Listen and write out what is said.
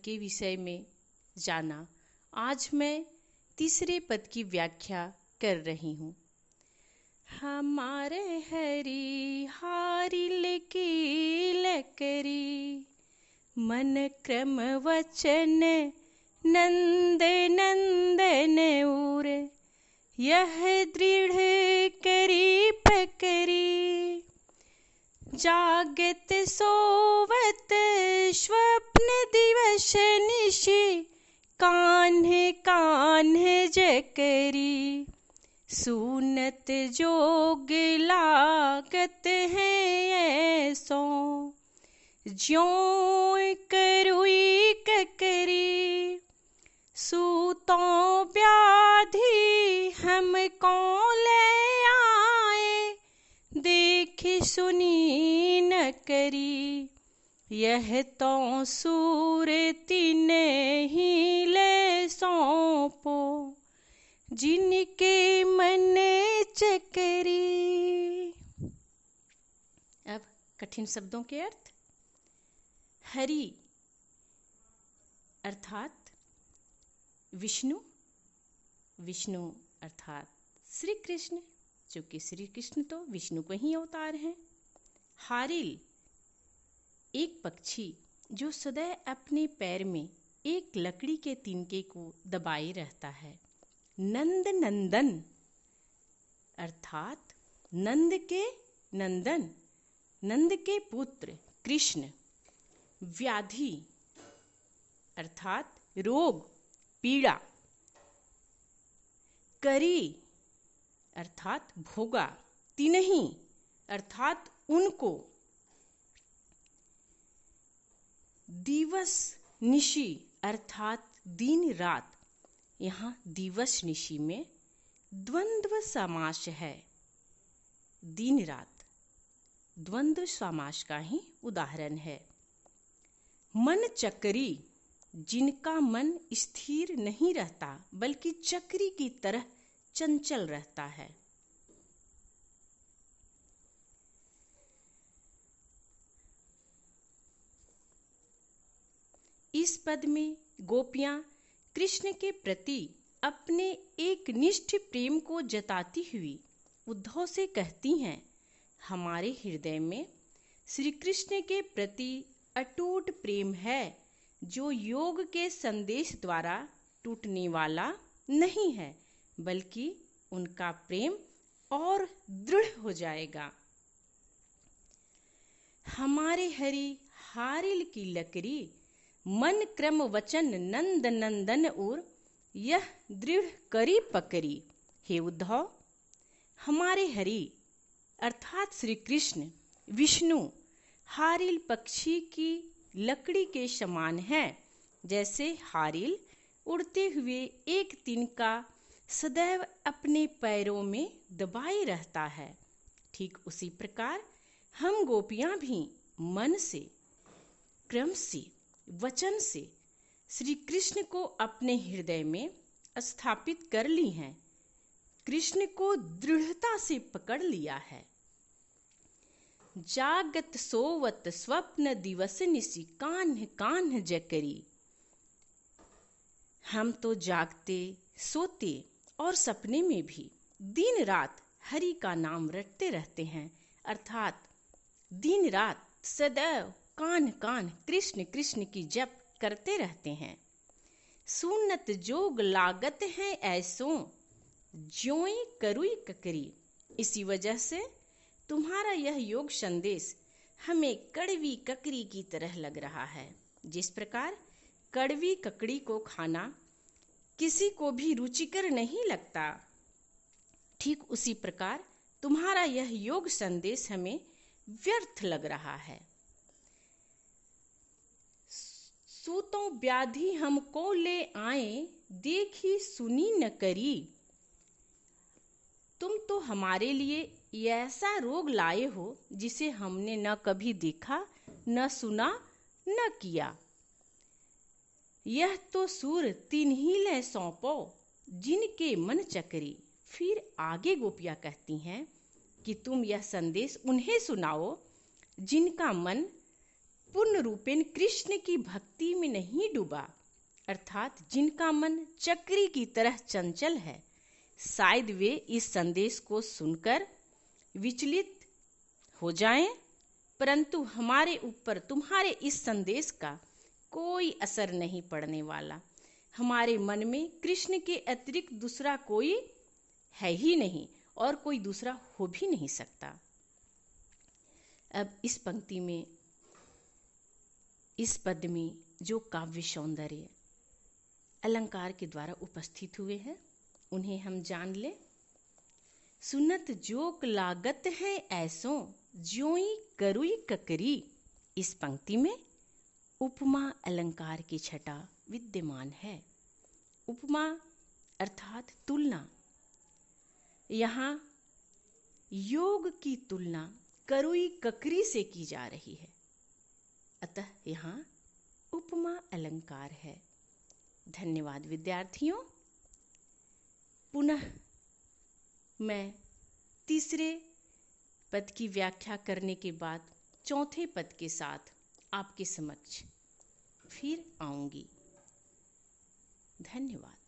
के विषय में जाना। आज मैं तीसरे पद की व्याख्या कर रही हूँ। हमारे हरि हारिल की लकरी, मन क्रम वचन नंद नंदन उर, यह दृढ़ करी पकरी। जागत सोवत स्वप्न दिवस निशि, कान्ह कान्ह जकरी। सुनत जोग लागत है ऐसो, ज्यों करुई ककरी। सूतों व्याधि हमको ले आए, देख सुनी न करी। यह तो सूरति नहीं ले सौंपो, जिनके मन चकरी। अब कठिन शब्दों के अर्थ। हरि अर्थात विष्णु, विष्णु अर्थात श्री कृष्ण, चूंकि श्री कृष्ण तो विष्णु को ही अवतार हैं। हारिल एक पक्षी जो सदैव अपने पैर में एक लकड़ी के तिनके को दबाए रहता है। नंद नंदन अर्थात नंद के नंदन, नंद के पुत्र कृष्ण। व्याधि अर्थात रोग पीड़ा। करी अर्थात भोगा, तिन्हीं अर्थात उनको। दिवस निशि अर्थात दिन रात। यहाँ दिवस निशि में द्वंद्व समास है। दिन रात द्वंद्व समास का ही उदाहरण है। मन चक्री, जिनका मन स्थिर नहीं रहता बल्कि चक्री की तरह चंचल रहता है। इस पद में गोपियां कृष्ण के प्रति अपने एक निष्ठ प्रेम को जताती हुई उद्धव से कहती हैं, हमारे हृदय में श्री कृष्ण के प्रति अटूट प्रेम है, जो योग के संदेश द्वारा टूटने वाला नहीं है, बल्कि उनका प्रेम और दृढ़ हो जाएगा। हमारे हरि हारिल की लकरी, मन क्रम वचन नंद नंदन उर, यह दृढ़ करी पकरी। हे उद्धव, हमारे हरि अर्थात श्री कृष्ण विष्णु हारिल पक्षी की लकड़ी के समान है। जैसे हारिल उड़ते हुए एक तिनका सदैव अपने पैरों में दबाए रहता है, ठीक उसी प्रकार हम गोपियां भी मन से, क्रम से, वचन से श्री कृष्ण को अपने हृदय में स्थापित कर ली हैं, कृष्ण को दृढ़ता से पकड़ लिया है। जागत सोवत स्वप्न दिवस निशि, कान्ह कान्ह जकरी। हम तो जागते सोते और सपने में भी दिन रात हरि का नाम रटते रहते हैं, अर्थात दिन रात सदैव कान कान कृष्ण कृष्ण की जप करते रहते हैं। सुनत जोग लागत है ऐसो, ज्यों करुई ककरी। इसी वजह से तुम्हारा यह योग संदेश हमें कड़वी ककरी की तरह लग रहा है। जिस प्रकार कड़वी ककड़ी को खाना किसी को भी रुचिकर नहीं लगता, ठीक उसी प्रकार तुम्हारा यह योग संदेश हमें व्यर्थ लग रहा है। सूतों व्याधि हमको ले आए, देखी सुनी न करी। तुम तो हमारे लिए ऐसा रोग लाए हो जिसे हमने न कभी देखा, न सुना, न किया। यह तो सूर तिन्हीं ले सौंपो, जिनके मन चकरी। फिर आगे गोपियां कहती हैं कि तुम यह संदेश उन्हें सुनाओ जिनका मन पूर्ण रूपेण कृष्ण की भक्ति में नहीं डूबा, अर्थात जिनका मन चक्री की तरह चंचल है, शायद वे इस संदेश को सुनकर विचलित हो जाएं, परंतु हमारे ऊपर तुम्हारे इस संदेश का कोई असर नहीं पड़ने वाला। हमारे मन में कृष्ण के अतिरिक्त दूसरा कोई है ही नहीं और कोई दूसरा हो भी नहीं सकता। अब इस पंक्ति में, इस पद में जो काव्य सौंदर्य अलंकार के द्वारा उपस्थित हुए हैं उन्हें हम जान ले। सुनत जोक लागत है ऐसों, ज्योई करुई ककरी। इस पंक्ति में उपमा अलंकार की छटा विद्यमान है। उपमा अर्थात तुलना। यहाँ योग की तुलना करुई ककरी से की जा रही है, अतः यहाँ उपमा अलंकार है। धन्यवाद विद्यार्थियों। पुनः मैं तीसरे पद की व्याख्या करने के बाद चौथे पद के साथ आपके समक्ष फिर आऊंगी। धन्यवाद।